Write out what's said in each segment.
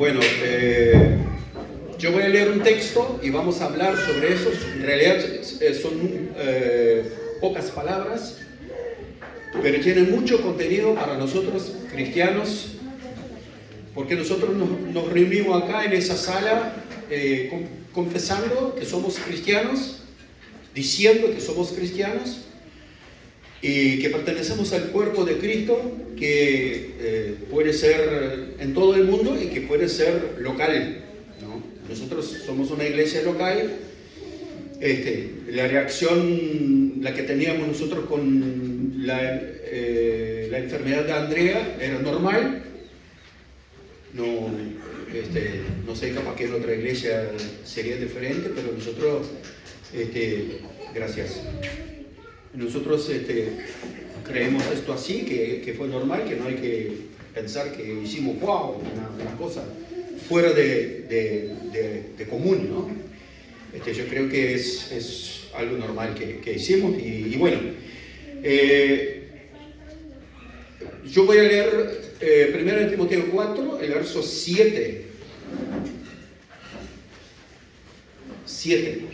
Bueno, yo voy a leer un texto y vamos a hablar sobre eso. En realidad son pocas palabras, pero tienen mucho contenido para nosotros cristianos, porque nosotros nos reunimos acá en esa sala confesando que somos cristianos, diciendo que somos cristianos y que pertenecemos al cuerpo de Cristo, que puede ser en todo el mundo y que puede ser local, ¿no? Nosotros somos una iglesia local. La reacción, la que teníamos nosotros con la enfermedad de Andrea era normal. No sé, capaz que en otra iglesia sería diferente, pero nosotros, gracias. Nosotros creemos esto así, que fue normal, que no hay que pensar que hicimos wow, una cosa fuera de común, ¿no? Yo creo que es algo normal que hicimos y bueno, yo voy a leer 1 Timoteo 4, el verso 7. 7.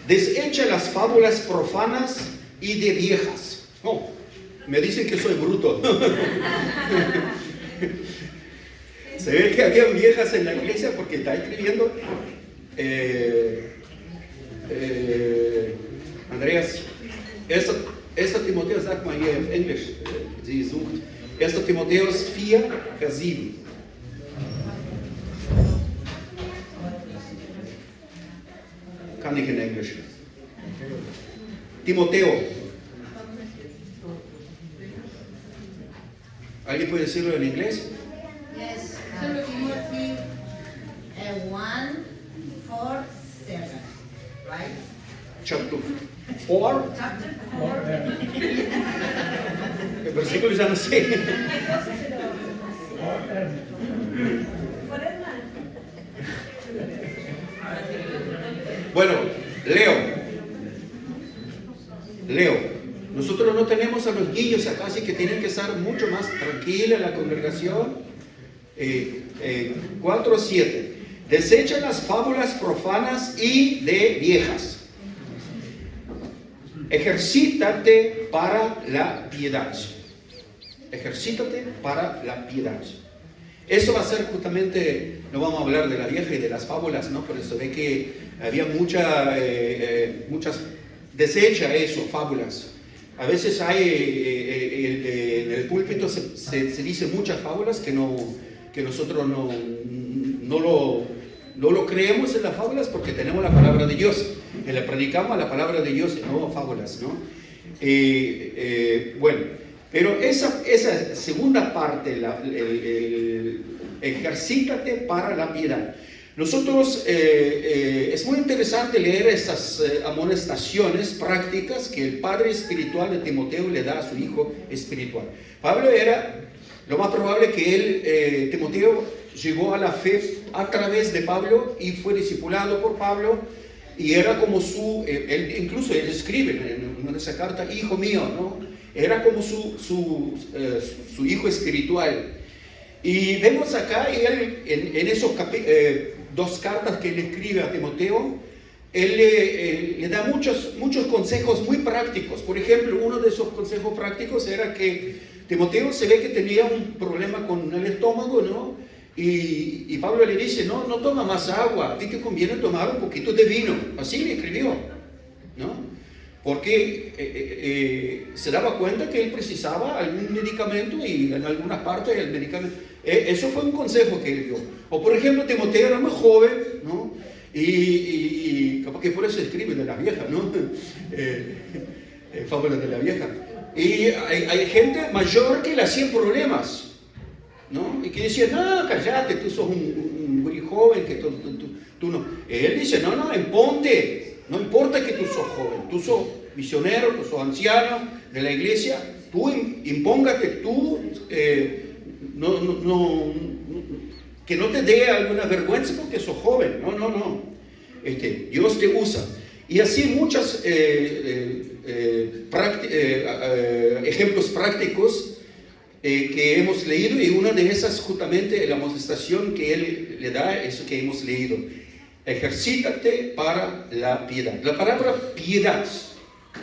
Desecha las fábulas profanas y de viejas. Oh, me dicen que soy bruto. Se ve que había viejas en la iglesia porque está escribiendo. Andreas, 1. Timotheus, sag mal hier in Englisch, sie sucht. 1. Timotheus 4, Vers 7. Kann ich in Englisch. Timoteo. ¿Alguien puede decirlo en inglés? Yes, Timothy 1, 4, 7, right? Chapter 4. Chapter 4. El versículo ya no sé. Bueno, Leo. Nosotros no tenemos a los niños acá, así que tienen que estar mucho más tranquila la congregación. 4:7. Desecha las fábulas profanas y de viejas. Ejercítate para la piedad. Ejercítate para la piedad. Eso va a ser justamente, no vamos a hablar de la vieja y de las fábulas, ¿no? Por eso ve que había muchas, desecha eso, fábulas. A veces hay, en el púlpito se dice muchas fábulas que nosotros no lo creemos en las fábulas porque tenemos la palabra de Dios. Y le predicamos a la palabra de Dios y no fábulas, ¿no? Bueno, pero esa segunda parte, ejercítate para la piedad. Nosotros, es muy interesante leer estas amonestaciones prácticas que el padre espiritual de Timoteo le da a su hijo espiritual. Pablo era, lo más probable que Timoteo llegó a la fe a través de Pablo y fue discipulado por Pablo y era como incluso él escribe en esa carta, hijo mío, ¿no? Era como su hijo espiritual. Y vemos acá, él, en esos dos cartas que él escribe a Timoteo, él le da muchos consejos muy prácticos. Por ejemplo, uno de esos consejos prácticos era que Timoteo se ve que tenía un problema con el estómago, ¿no? Y Pablo le dice, no toma más agua, a ti te conviene tomar un poquito de vino. Así le escribió, ¿no? Porque se daba cuenta que él precisaba algún medicamento y en algunas partes el medicamento. Eso fue un consejo que él dio. O por ejemplo, Timoteo era muy joven, ¿no? Y capaz que por eso escribe de la vieja, ¿no? Fábulas de la vieja. Y hay gente mayor que le hacían problemas, ¿no? Y que decía, no, cállate, tú sos un muy joven, que tú no. Él dice, no, imponte. No importa que tú sos joven, tú sos misionero, tú sos anciano de la iglesia, tú impóngate, tú que no te dé alguna vergüenza porque sos joven. No. Dios te usa. Y así muchos ejemplos prácticos que hemos leído, y una de esas justamente la amonestación que él le da es que hemos leído. Ejercítate para la piedad. La palabra piedad,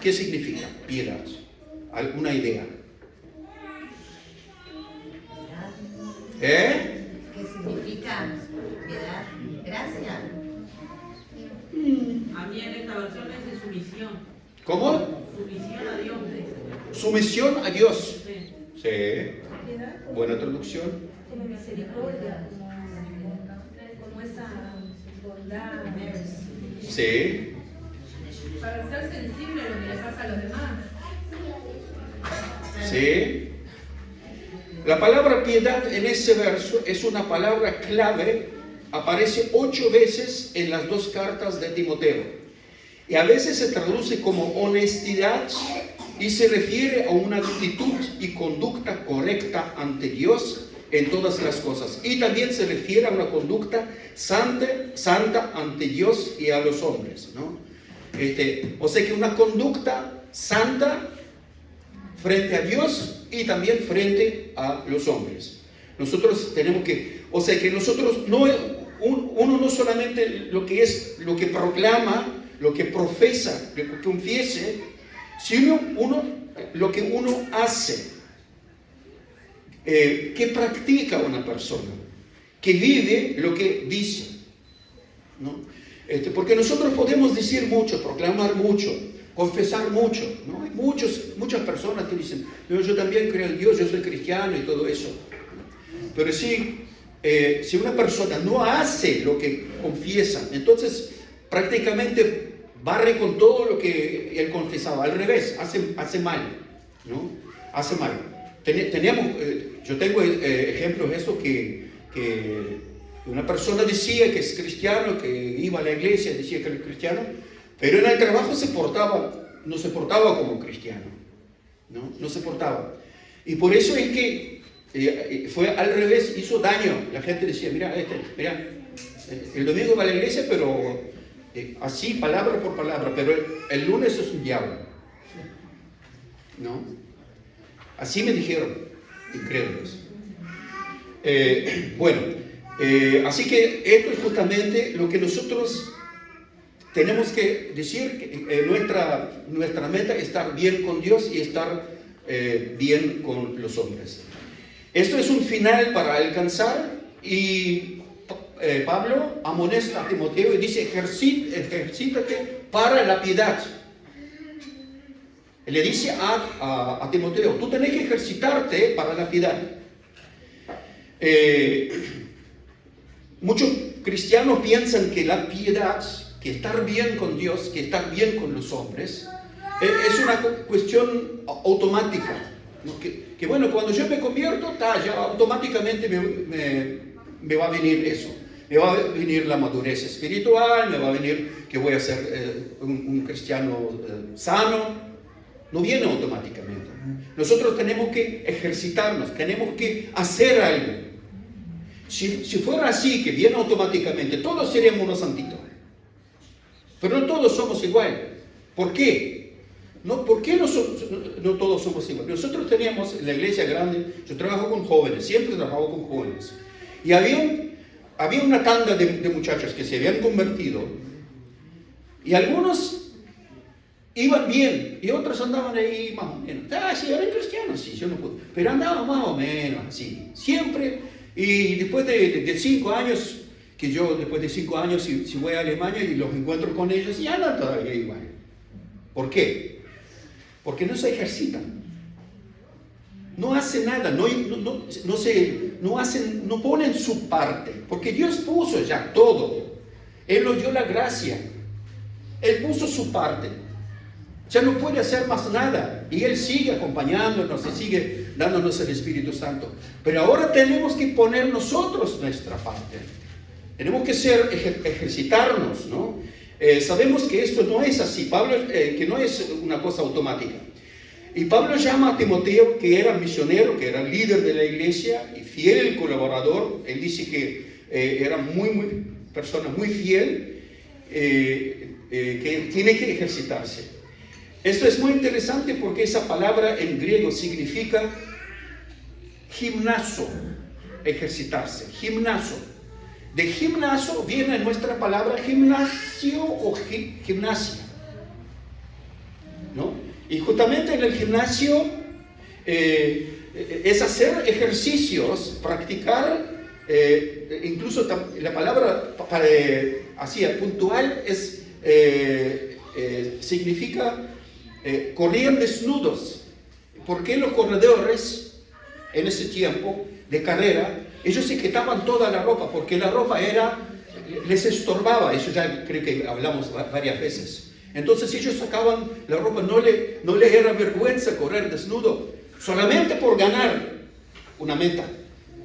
¿qué significa piedad? ¿Alguna idea? ¿Qué significa piedad? Gracia. A mí en esta versión es de sumisión. ¿Cómo? Sumisión a Dios. Sumisión a Dios. Sí. Sí. Buena traducción. Como misericordia, como esa bondad, Sí. para ser sensible a lo que le pasa a los demás. Sí. La palabra piedad en ese verso es una palabra clave, aparece 8 veces en las 2 cartas de Timoteo. Y a veces se traduce como honestidad y se refiere a una actitud y conducta correcta ante Dios en todas las cosas. Y también se refiere a una conducta santa ante Dios y a los hombres, ¿no? O sea que una conducta santa frente a Dios y también frente a los hombres. Nosotros tenemos que, o sea que nosotros uno no solamente lo que proclama, lo que profesa, lo que confiese, sino lo que uno hace, que practica una persona, que vive lo que dice, ¿no? Porque nosotros podemos decir mucho, proclamar mucho, confesar mucho, ¿no? Hay muchas personas que dicen, yo también creo en Dios, yo soy cristiano y todo eso. Pero si una persona no hace lo que confiesa, entonces prácticamente barre con todo lo que él confesaba. Al revés, hace mal, ¿no? Hace mal. Yo tengo ejemplos de esto que una persona decía que es cristiano, que iba a la iglesia, decía que era cristiano, pero en el trabajo no se portaba como cristiano, no se portaba. Y por eso es que fue al revés, hizo daño. La gente decía, mira, el domingo va a la iglesia, pero así, palabra por palabra, pero el lunes es un diablo, ¿no? Así me dijeron, incrédulos. Así que esto es justamente lo que nosotros tenemos que decir, que nuestra meta es estar bien con Dios y estar bien con los hombres. Esto es un final para alcanzar, y Pablo amonesta a Timoteo y dice, ejercítate para la piedad. Le dice a Timoteo, tú tenés que ejercitarte para la piedad. Muchos cristianos piensan que la piedad, que estar bien con Dios, que estar bien con los hombres, es una cuestión automática, ¿no? Que bueno, cuando yo me convierto, ya automáticamente me va a venir eso. Me va a venir la madurez espiritual, me va a venir que voy a ser un cristiano sano. No viene automáticamente. Nosotros tenemos que ejercitarnos, tenemos que hacer algo. Si fuera así, que viene automáticamente, todos seríamos unos santitos. Pero no todos somos iguales. ¿Por qué? ¿Por qué no todos somos iguales? Nosotros teníamos en la iglesia grande, yo trabajo con jóvenes, siempre trabajo con jóvenes. Y había una tanda de muchachos que se habían convertido, y algunos iban bien y otros andaban ahí más o menos. Sí, eran cristianos, sí, yo no puedo, pero andaban más o menos así, siempre. Y después de 5 años, después de 5 años, si voy a Alemania y los encuentro con ellos, y andan todavía igual. ¿Por qué? Porque no se ejercitan. No hacen nada, no ponen su parte, porque Dios puso ya todo. Él nos dio la gracia, Él puso su parte. Ya no puede hacer más nada, y Él sigue acompañándonos y sigue dándonos el Espíritu Santo. Pero ahora tenemos que poner nosotros nuestra parte. Tenemos que ejercitarnos, ¿no? Sabemos que esto no es así, que no es una cosa automática. Y Pablo llama a Timoteo, que era misionero, que era líder de la iglesia y fiel colaborador. Él dice que era persona muy fiel, que tiene que ejercitarse. Esto es muy interesante porque esa palabra en griego significa gimnaso, ejercitarse, gimnaso. De gimnaso viene nuestra palabra gimnasio o gimnasia, ¿no? Y justamente en el gimnasio es hacer ejercicios, practicar, incluso la palabra así puntual significa correr desnudos. ¿Por qué los corredores en ese tiempo de carrera, ellos se quitaban toda la ropa? Porque la ropa les estorbaba, eso ya creo que hablamos varias veces. Entonces ellos sacaban la ropa, no le era vergüenza correr desnudo, solamente por ganar una meta,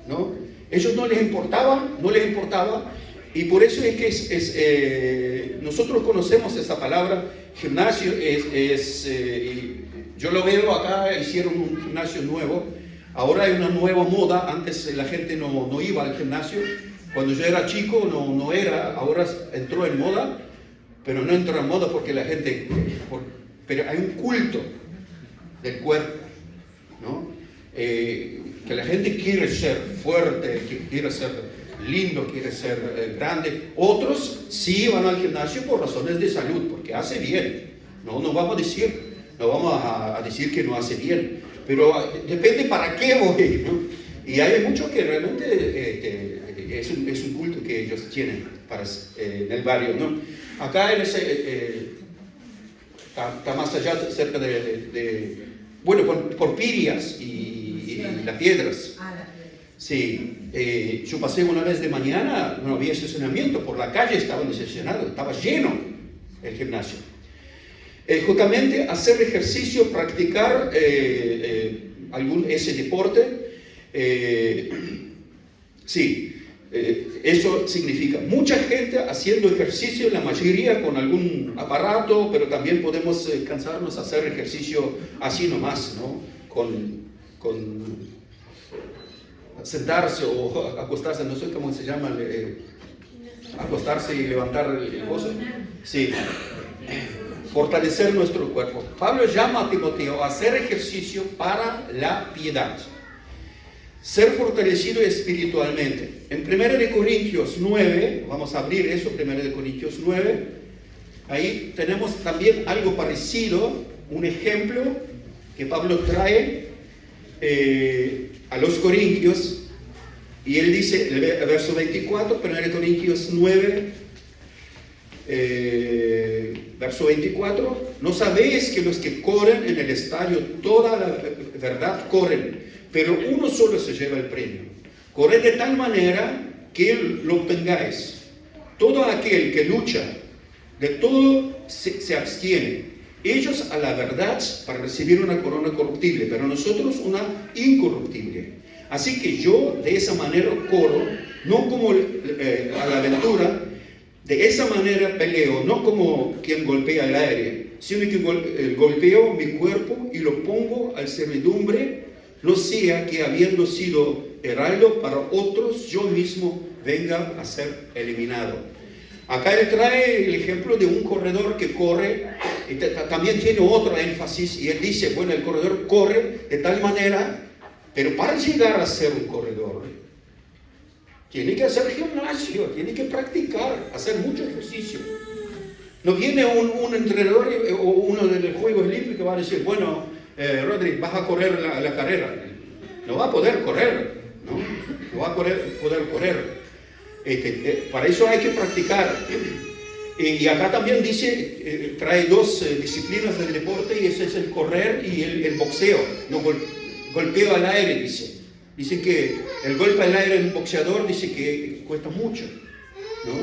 ¿no? Ellos no les importaba, y por eso es que nosotros conocemos esa palabra, gimnasio, yo lo veo acá, hicieron un gimnasio nuevo, ahora hay una nueva moda, antes la gente no iba al gimnasio, cuando yo era chico no era, ahora entró en moda, pero no entró en moda porque la gente, pero hay un culto del cuerpo, ¿no? Que la gente quiere ser fuerte, quiere ser lindo, quiere ser grande. Otros sí van al gimnasio por razones de salud, porque hace bien. No vamos a decir que no hace bien, pero depende para qué voy, ¿no? Y hay muchos que realmente es un culto que ellos tienen en el barrio, ¿no? Acá está más allá, cerca bueno, por Pirias y Las Piedras. Sí, yo pasé una vez de mañana, no había estacionamiento, por la calle estaba estacionado, estaba lleno el gimnasio. Justamente hacer ejercicio, practicar ese deporte, sí, eso significa mucha gente haciendo ejercicio, la mayoría con algún aparato, pero también podemos cansarnos a hacer ejercicio así nomás, ¿no? Con sentarse o acostarse, no sé cómo se llama, acostarse y levantar el gozo. Sí, fortalecer nuestro cuerpo. Pablo llama a Timoteo a hacer ejercicio para la piedad, ser fortalecido espiritualmente. En 1 Corintios 9, vamos a abrir eso, 1 Corintios 9, ahí tenemos también algo parecido, un ejemplo que Pablo trae a los corintios, y él dice, el verso 24, 1 Corintios 9, verso 24, ¿no sabéis que los que corren en el estadio toda la verdad corren, pero uno solo se lleva el premio? Corred de tal manera que lo obtengáis. Todo aquel que lucha, de todo se abstiene. Ellos a la verdad para recibir una corona corruptible, pero nosotros una incorruptible. Así que yo de esa manera corro, no como a la aventura, de esa manera peleo, no como quien golpea el aire, sino que golpeo mi cuerpo y lo pongo al servidumbre, no sea que habiendo sido heraldo para otros, yo mismo venga a ser eliminado. Acá él trae el ejemplo de un corredor que corre, y también tiene otro énfasis, y él dice, bueno, el corredor corre de tal manera, pero para llegar a ser un corredor, tiene que hacer gimnasio, tiene que practicar, hacer mucho ejercicio. No viene un entrenador o uno de los Juegos Olímpicos que va a decir, bueno, Rodri, vas a correr la carrera. No va a poder correr, ¿no? No va a poder correr. Para eso hay que practicar. Y acá también dice, trae dos disciplinas del deporte, y ese es el correr y el boxeo. No, golpeo al aire, dice. Dice que el golpe al aire en un boxeador dice que cuesta mucho, ¿no?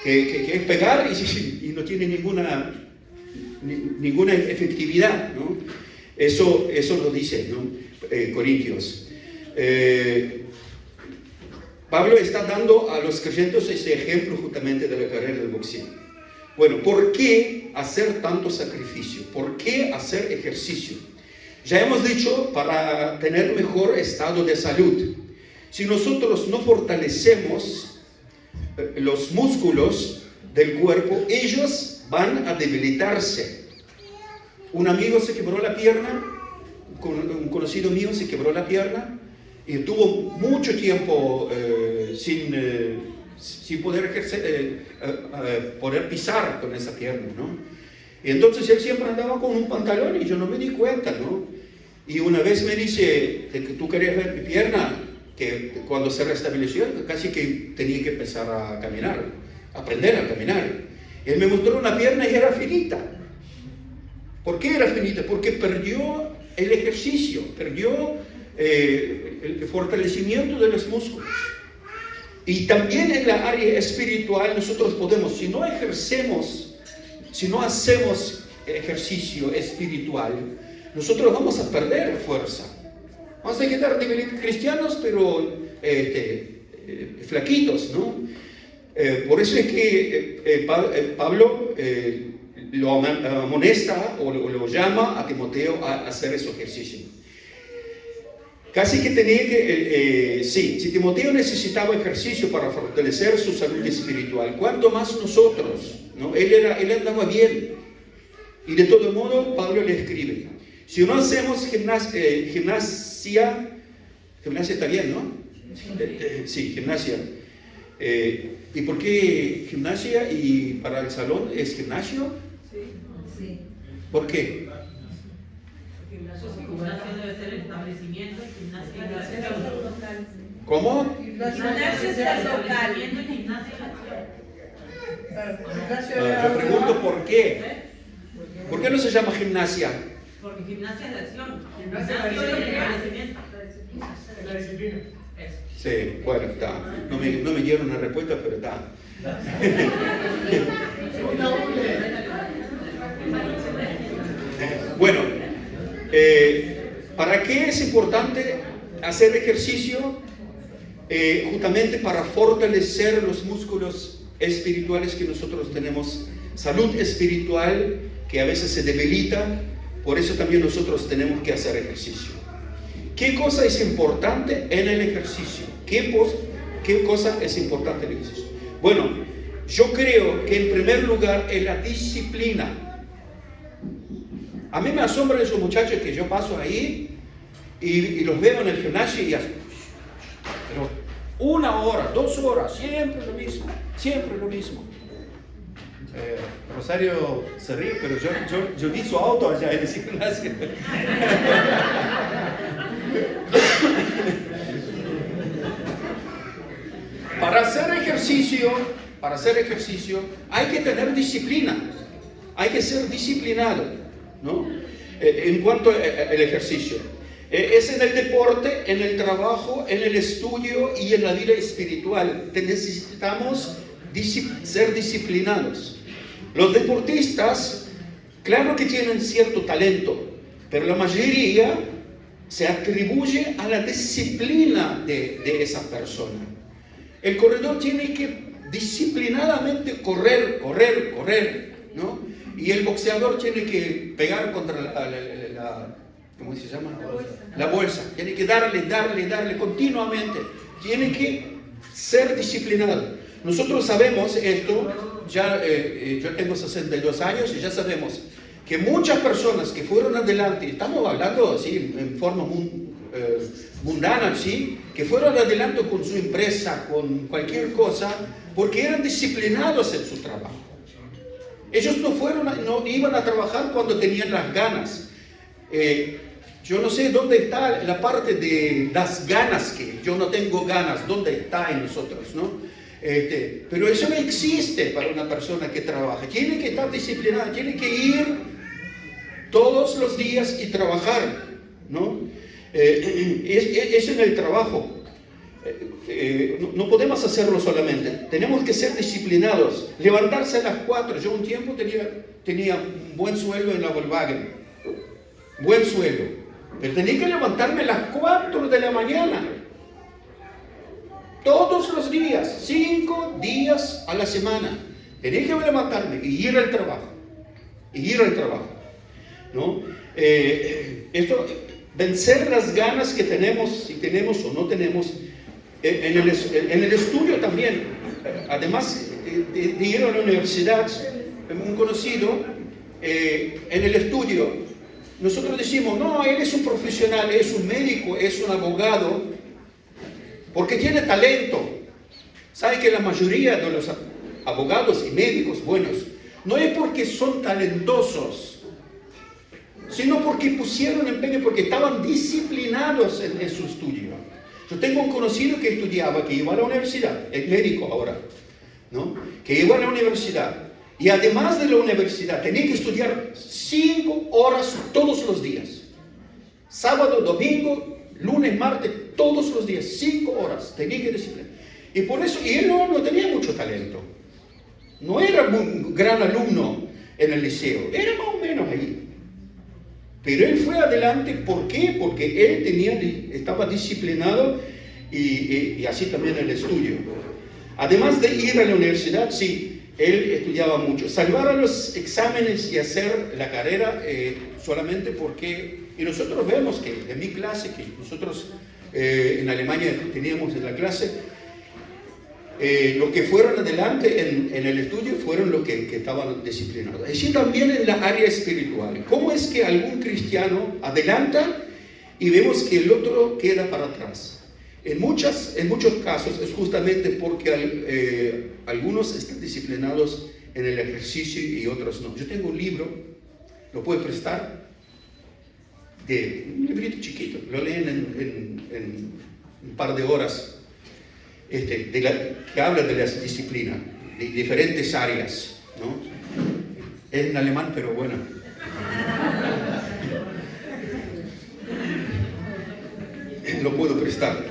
Que es pegar y no tiene ninguna efectividad, ¿no? Eso lo dice, ¿no? Corintios. Pablo está dando a los creyentes este ejemplo justamente de la carrera del boxeo. Bueno, ¿por qué hacer tanto sacrificio? ¿Por qué hacer ejercicio? Ya hemos dicho, para tener mejor estado de salud. Si nosotros no fortalecemos los músculos del cuerpo, ellos van a debilitarse. Un amigo se quebró la pierna, un conocido mío se quebró la pierna, y estuvo mucho tiempo sin poder ejercer, poder pisar con esa pierna, ¿no? Y entonces él siempre andaba con un pantalón y yo no me di cuenta, ¿no? Y una vez me dice, ¿tú querías ver mi pierna? Que cuando se restableció, casi que tenía que empezar a caminar, aprender a caminar. Él me mostró una pierna y era finita. ¿Por qué era finita? Porque perdió el ejercicio, perdió el fortalecimiento de los músculos. Y también en la área espiritual nosotros podemos, si no hacemos ejercicio espiritual, nosotros vamos a perder fuerza. Vamos a quedar cristianos, pero flaquitos, ¿no? Por eso es que Pablo lo amonesta o lo llama a Timoteo a hacer ese ejercicio. Casi que tenía que, si Timoteo necesitaba ejercicio para fortalecer su salud espiritual, ¿cuánto más nosotros? ¿No? Él andaba bien. Y de todo modo, Pablo le escribe, si no hacemos gimnasia está bien, ¿no? Sí, gimnasia. ¿Y por qué gimnasia y para el salón es gimnasio? Sí. ¿Por qué? Gimnasio debe ser el establecimiento, gimnasia es la acción. ¿Cómo? Gimnasio es el local. Establecimiento y gimnasia es la acción. Yo pregunto por qué. ¿Por qué no se llama gimnasia? Porque gimnasia es la acción. Gimnasia es Gimnasio la es el disciplina. establecimiento. La disciplina. Eso. Sí, bueno, está. No me dieron una respuesta, pero está. Bueno, ¿para qué es importante hacer ejercicio? Justamente para fortalecer los músculos espirituales que nosotros tenemos, salud espiritual que a veces se debilita, por eso también nosotros tenemos que hacer ejercicio. ¿Qué cosa es importante en el ejercicio? ¿Qué cosa es importante en el ejercicio? Bueno, yo creo que en primer lugar es la disciplina. A mí me asombran esos muchachos que yo paso ahí y los veo en el gimnasio y hacen, pero 1 hora, 2 horas, siempre lo mismo, siempre lo mismo. Rosario se ríe, pero yo vi su auto allá en ese gimnasio. Para hacer ejercicio hay que tener disciplina, hay que ser disciplinado, ¿no? En cuanto al ejercicio. Es en el deporte, en el trabajo, en el estudio y en la vida espiritual. Necesitamos ser disciplinados. Los deportistas, claro que tienen cierto talento, pero la mayoría se atribuye a la disciplina de esa persona. El corredor tiene que disciplinadamente correr, ¿no? Y el boxeador tiene que pegar contra la ¿cómo se llama? La bolsa. Tiene que darle continuamente. Tiene que ser disciplinado. Nosotros sabemos esto, ya yo tengo 62 años y ya sabemos que muchas personas que fueron adelante, estamos hablando así en forma mundana, ¿sí? Que fueron adelante con su empresa, con cualquier cosa, porque eran disciplinados en su trabajo. Ellos no iban a trabajar cuando tenían las ganas. Yo no sé dónde está la parte de las ganas, que yo no tengo ganas, dónde está en nosotros, ¿no? Pero eso no existe para una persona que trabaja. Tiene que estar disciplinada, tiene que ir todos los días y trabajar, ¿no? Es en el trabajo. No podemos hacerlo solamente, tenemos que ser disciplinados, levantarse a las 4. Yo un tiempo tenía un buen sueldo en la Volkswagen, buen sueldo, pero tenía que levantarme a las 4 de la mañana, todos los días, 5 días a la semana, tenía que levantarme y ir al trabajo, ¿no? Esto, vencer las ganas que tenemos, si tenemos o no tenemos. En el estudio también, además de ir a la universidad, un conocido, en el estudio, nosotros decimos, no, él es un profesional, es un médico, es un abogado, porque tiene talento. ¿Saben que la mayoría de los abogados y médicos buenos no es porque son talentosos, sino porque pusieron empeño, porque estaban disciplinados en su estudio? Yo tengo un conocido que estudiaba, que iba a la universidad, es médico ahora, ¿no? Que iba a la universidad y además de la universidad tenía que estudiar 5 horas todos los días. Sábado, domingo, lunes, martes, todos los días, 5 horas, tenía que disciplinar. Y por eso, y él no tenía mucho talento. No era un gran alumno en el liceo, era más o menos ahí. Pero él fue adelante, ¿por qué? Porque él estaba disciplinado y así también el estudio. Además de ir a la universidad, sí, él estudiaba mucho. Salvar a los exámenes y hacer la carrera solamente porque... Y nosotros vemos que en mi clase, que nosotros en Alemania teníamos en la clase, los que fueron adelante en el estudio fueron los que estaban disciplinados. Así también en la área espiritual. ¿Cómo es que algún cristiano adelanta y vemos que el otro queda para atrás? En muchos casos es justamente porque algunos están disciplinados en el ejercicio y otros no. Yo tengo un libro, lo puedo prestar, un librito chiquito, lo leen en un par de horas, que habla de las disciplinas, de diferentes áreas, ¿no? Es en alemán, pero bueno. Lo puedo prestar.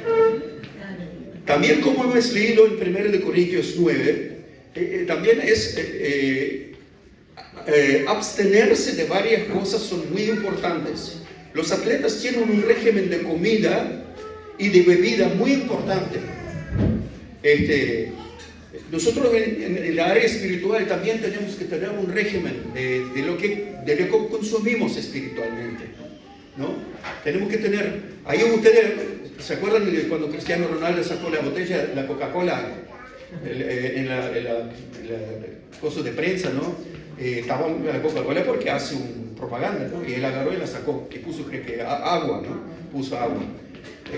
También, como hemos leído en 1 Corintios 9, también es abstenerse de varias cosas son muy importantes. Los atletas tienen un régimen de comida y de bebida muy importante. Nosotros en la área espiritual también tenemos que tener un régimen de lo que consumimos espiritualmente, ¿no? Tenemos que tener, ahí ustedes se acuerdan de cuando Cristiano Ronaldo sacó la botella, la Coca-Cola en la cosa de prensa, ¿no? Estaba la Coca-Cola porque hace un propaganda, ¿no? Y él agarró y la sacó, y puso, creo que agua, ¿no? Puso agua.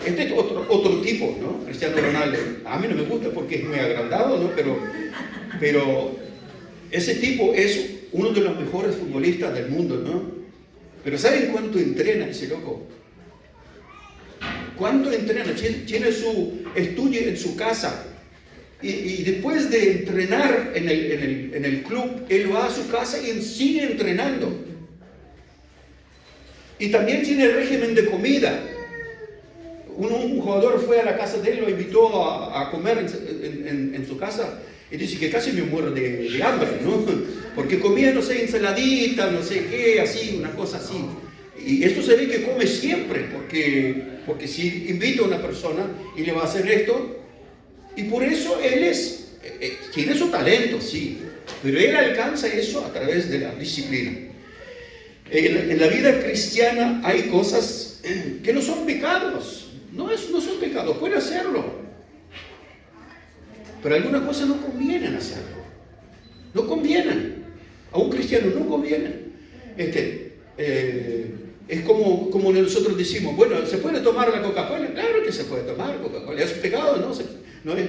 Este es otro tipo, ¿no? Cristiano Ronaldo. A mí no me gusta porque es muy agrandado, ¿no? Pero ese tipo es uno de los mejores futbolistas del mundo, ¿no? Pero ¿saben cuánto entrena ese loco? ¿Cuánto entrena? Tiene su estudio en su casa. Y después de entrenar en el club, él va a su casa y sigue entrenando. Y también tiene el régimen de comida. Un jugador fue a la casa de él, lo invitó a comer en su casa y dice que casi me muero de hambre, ¿no? Porque comía, no sé, ensaladita, no sé qué, así, una cosa así. Y esto se ve que come siempre, porque si invita a una persona y le va a hacer esto, y por eso él tiene su talento, sí, pero él alcanza eso a través de la disciplina. En la vida cristiana hay cosas que no son pecados. No son pecados, puede hacerlo. Pero algunas cosas no convienen hacerlo. No convienen. A un cristiano no convienen. Es como nosotros decimos, bueno, ¿se puede tomar la Coca-Cola? Claro que se puede tomar Coca-Cola. ¿Es pecado? No es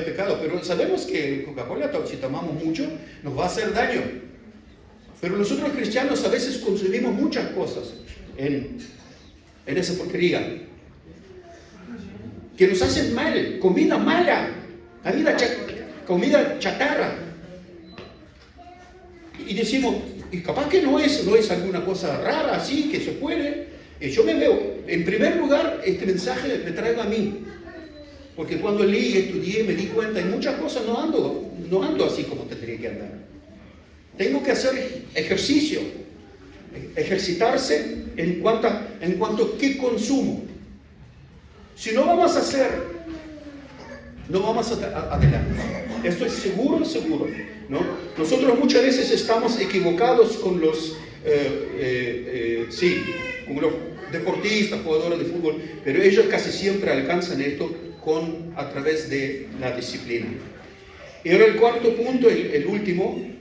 pecado. Pero sabemos que Coca-Cola, si tomamos mucho, nos va a hacer daño. Pero nosotros cristianos a veces consumimos muchas cosas en esa porquería que nos hacen mal, comida mala, comida chatarra. Y decimos, y capaz que no es alguna cosa rara así, que se puede. Yo me veo, en primer lugar, este mensaje me trae a mí. Porque cuando leí, estudié, me di cuenta, en muchas cosas no ando así como tendría que andar. Tengo que hacer ejercicio, ejercitarse en cuanto a qué consumo. Si no vamos a hacer, no vamos adelante. Esto es seguro, ¿no? Nosotros muchas veces estamos equivocados con los deportistas, jugadores de fútbol, pero ellos casi siempre alcanzan esto a través de la disciplina. Y ahora el cuarto punto, el último.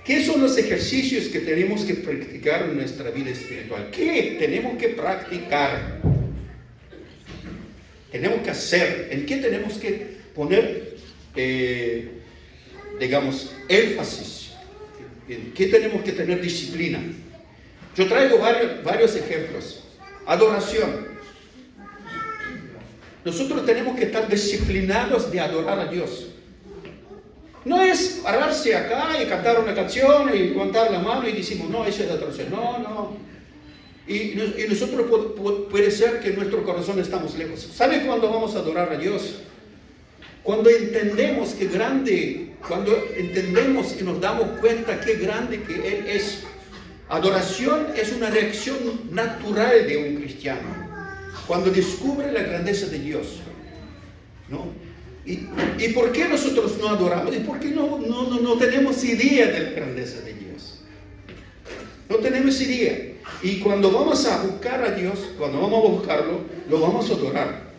¿Qué son los ejercicios que tenemos que practicar en nuestra vida espiritual? ¿Qué tenemos que practicar? tenemos que hacer, en qué tenemos que poner, digamos, énfasis, en qué tenemos que tener disciplina. Yo traigo varios ejemplos. Adoración. Nosotros tenemos que estar disciplinados de adorar a Dios. No es pararse acá y cantar una canción y levantar la mano y decimos, no, eso es adoración. No. Y nosotros puede ser que en nuestro corazón estamos lejos. ¿Sabe cuándo vamos a adorar a Dios? Cuando entendemos qué grande, cuando entendemos y nos damos cuenta qué grande que Él es. Adoración es una reacción natural de un cristiano. Cuando descubre la grandeza de Dios, ¿no? ¿Y por qué nosotros no adoramos? ¿Y por qué no tenemos idea de la grandeza de Dios? No tenemos idea. Y cuando vamos a buscar a Dios, cuando vamos a buscarlo, lo vamos a adorar.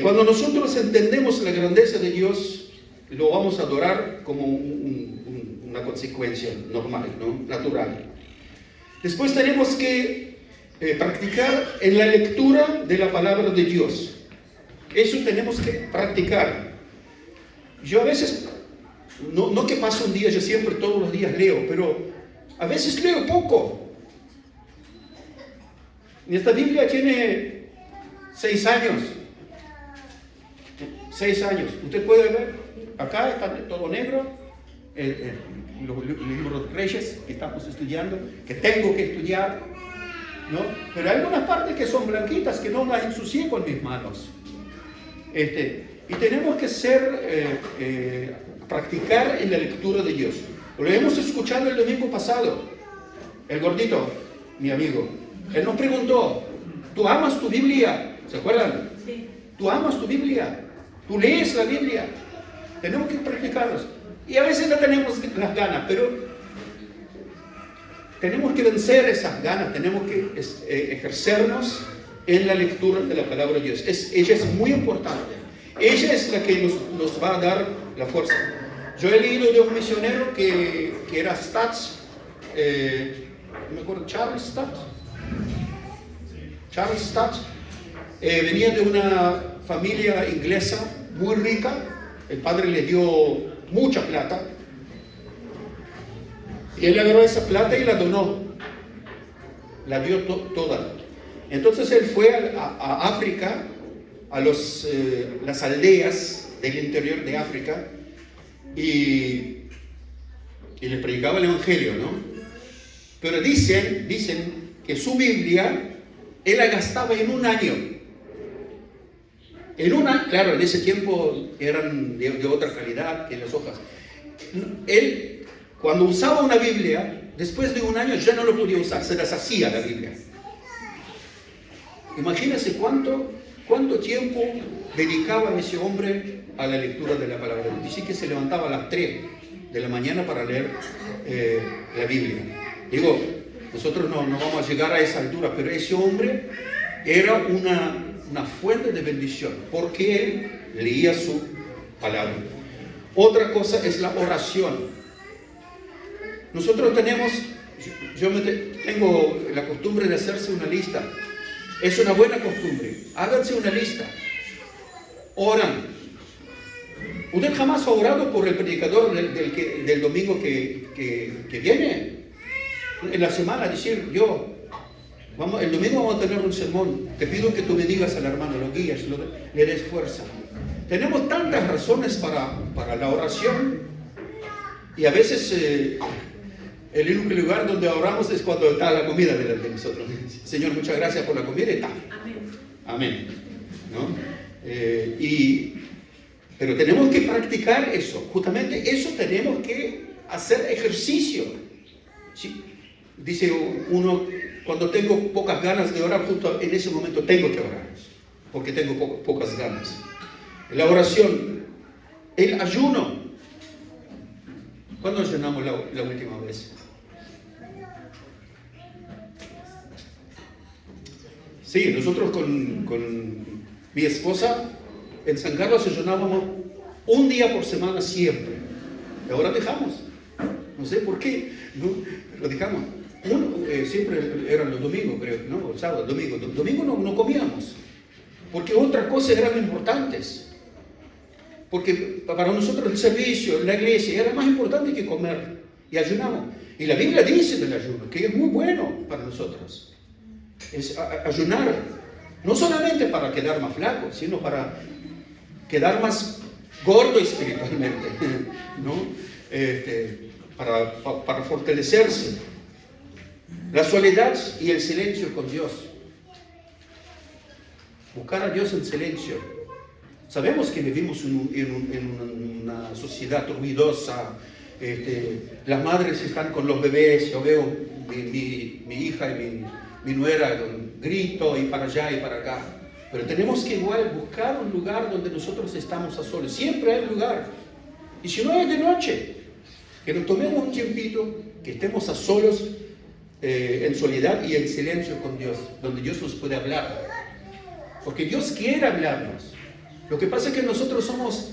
Cuando nosotros entendemos la grandeza de Dios, lo vamos a adorar como una consecuencia normal, ¿no? Natural. Después tenemos que practicar en la lectura de la palabra de Dios. Eso tenemos que practicar. Yo a veces, no que pase un día, yo siempre todos los días leo, pero a veces leo poco. Y esta Biblia tiene 6 años. 6 años. Usted puede ver, acá está todo negro, los libros de Reyes que estamos estudiando, que tengo que estudiar, ¿no? Pero hay algunas partes que son blanquitas, que no las ensucié con mis manos. Y tenemos que practicar en la lectura de Dios. Lo hemos escuchado el domingo pasado. El gordito, mi amigo, él nos preguntó, ¿tú amas tu Biblia? ¿Se acuerdan? Sí. ¿Tú amas tu Biblia? ¿Tú lees la Biblia? Tenemos que practicarlos. Y a veces no tenemos las ganas, pero tenemos que vencer esas ganas, tenemos que ejercernos en la lectura de la palabra de Dios. Ella es muy importante. Ella es la que nos va a dar la fuerza. Yo he leído de un misionero que era Stats, no me acuerdo, Charles Stats. Charles Stats venía de una familia inglesa muy rica. El padre le dio mucha plata. Y él agarró esa plata y la donó. La dio toda. Entonces él fue a África, a las aldeas del interior de África, y le predicaba el Evangelio, ¿no? Pero dicen que su Biblia, él la gastaba en un año. Claro, en ese tiempo eran de otra calidad que las hojas. Él, cuando usaba una Biblia, después de un año ya no lo podía usar, se deshacía la Biblia. Imagínense cuánto tiempo dedicaba ese hombre a la lectura de la palabra de Dios. Dice que se levantaba a las 3 de la mañana para leer la Biblia. Digo, nosotros no vamos a llegar a esa altura, pero ese hombre era una fuente de bendición, porque él leía su palabra. Otra cosa es la oración. Nosotros tengo la costumbre de hacerse una lista. Es una buena costumbre. Háganse una lista. Oran. ¿Usted jamás ha orado por el predicador del domingo que viene? En la semana, decir, el domingo vamos a tener un sermón. Te pido que tú me digas al hermano, lo guías, le des fuerza. Tenemos tantas razones para la oración. Y a veces el único lugar donde oramos es cuando está la comida delante de nosotros. Señor, muchas gracias por la comida y tal. Amén. ¿No? Pero tenemos que practicar eso. Justamente eso tenemos que hacer ejercicio. ¿Sí? Dice uno, cuando tengo pocas ganas de orar, justo en ese momento tengo que orar, porque tengo pocas ganas. La oración, el ayuno. ¿Cuándo ayunamos la última vez? Sí, nosotros con mi esposa en San Carlos ayunábamos un día por semana siempre. Y ahora dejamos. No sé por qué, ¿no? Lo dejamos. Siempre eran los domingos, creo, ¿no? El sábado, domingo no comíamos. Porque otras cosas eran importantes. Porque para nosotros el servicio, la iglesia, era más importante que comer. Y ayunamos. Y la Biblia dice del ayuno, que es muy bueno para nosotros. Es ayunar, no solamente para quedar más flaco, sino para quedar más gordo espiritualmente, ¿no? Para fortalecerse. La soledad y el silencio con Dios. Buscar a Dios en silencio. Sabemos que vivimos en una sociedad ruidosa. Las madres están con los bebés. Yo veo mi hija y mi nuera con grito y para allá y para acá. Pero tenemos que igual buscar un lugar donde nosotros estamos a solos. Siempre hay lugar. Y si no es de noche, que nos tomemos un tiempito, que estemos a solos, en soledad y en silencio con Dios, donde Dios nos puede hablar. Porque Dios quiere hablarnos. Lo que pasa es que nosotros somos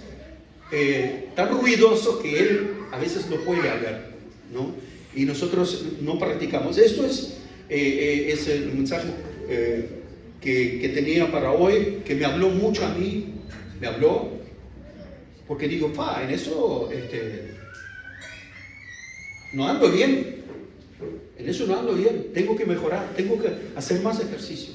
tan ruidosos que Él a veces no puede hablar, ¿no? Y nosotros no practicamos. Esto es el mensaje que tenía para hoy, que me habló mucho a mí. Me habló, porque digo, en eso no ando bien. En eso no ando bien. Tengo que mejorar, tengo que hacer más ejercicio.